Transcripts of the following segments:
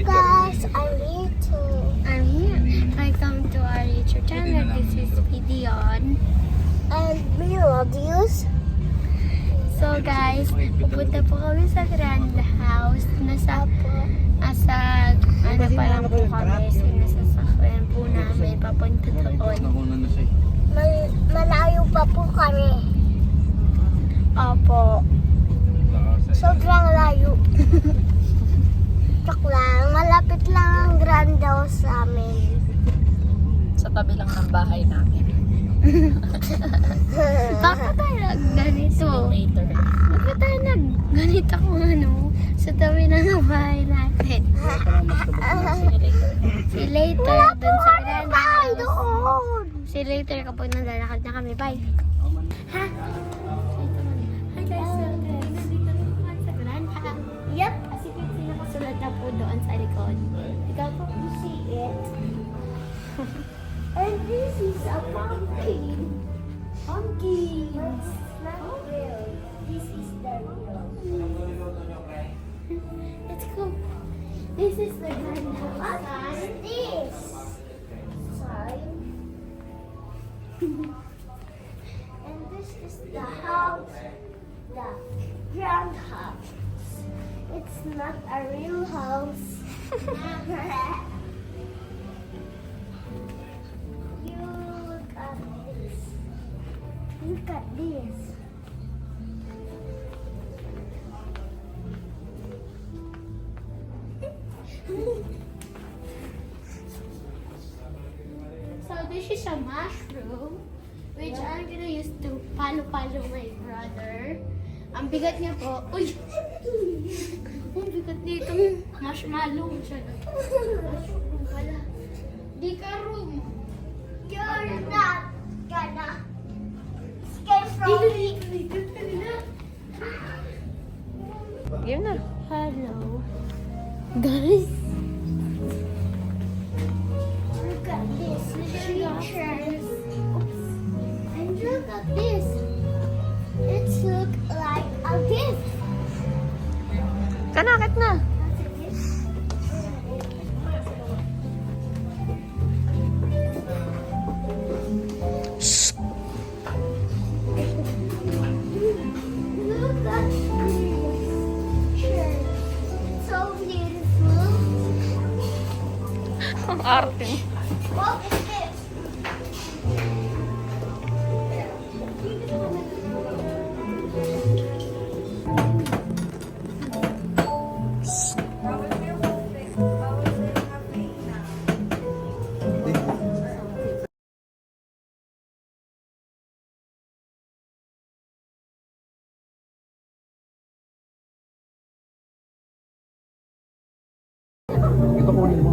guys, I'm here too. I'm here. Welcome to our YouTube channel. This is Gideon. And Melodious. So guys, pupunta po kami sa Grand House. Nasa ano pa lang po kami. Sinasasakyan po namin. Papunta doon. Malayo pa po kami. Opo. Sobrang layo. Joke lang, malapit lang ang Grand House sa amin. Sa tabi lang ng bahay namin. Bakit tayo nagganito? Later. Bakit tayo nagganito kung ano? Sa tabi ng bahay natin. See you later dun sa Grand House. Doon. See you later kapag naglalakad na kami. Bye! Ha? Hi guys! So, nandito na po kami sa Grand House. Yep! Kasi kasi nakasulat na po doon sa likod. Ikaw po, you see it? And this is a pumpkin. Pumpkins! Not real. This is the real. Let's go! This is the Grand House. What is this? Sorry. And this is the house, the Grand House. It's not a real house. You look at this. Look at this. So this is a mushroom which I'm gonna use to palo-palo my brother. Ang bigat niya po. Uy! Ang bigat nitong marshmallow. Mushroom pala. Di ka room. You're not gonna escape from me. Yun na. Hello. Guys. Look at this. Pictures. Oops. And look at this. It looks like a gift. Kanakit na. Look at this. Sure. It's so beautiful. Ang arte. What is this? Ito kunin mo.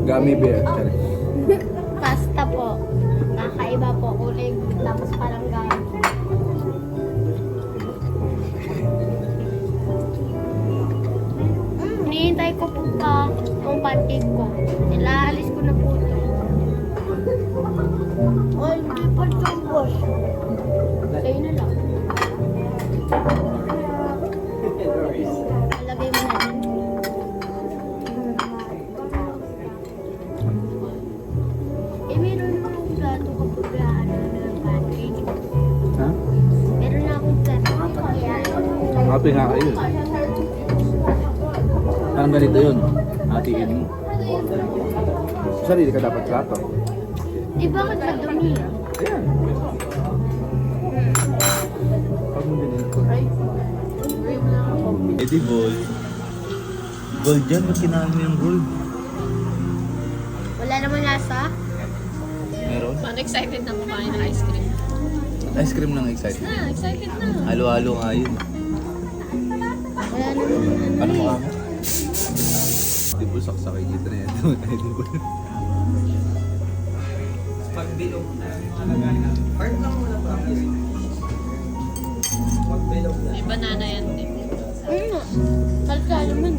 Gummy bear. Pasta po. Kakaiba po. Kulay tapos parang gano'n. Hinihintay ko po pa ang pancake ko. Ilaalis ko na po ito. Oh, hindi pa tubos. Sa'yo na lang. Lagay mo na din. Eh, meron na akong plato kapag ano ng pancake. Ha? Meron na akong plato kapag yan. Happy nga kayo. Parang ganito yun. Hatiin mo. Sarili ka dapat plato. Eh, bakit sa dumi? Ayan. Pag mo din ito. Eh di gold. Gold yan. Ba't kinahan mo yung gold? Wala namang lasa? Meron? Man, excited na kumain ng ice cream. Ice cream lang excited. Excited na. Halo-halo nga yun. Wala namang Ano mo kamo? Di po saksakay dito na yan. Di po. Pagbilog na. Part lang muna pa. Pagbilog na. May banana yan din. Ayun nga. Salsa naman.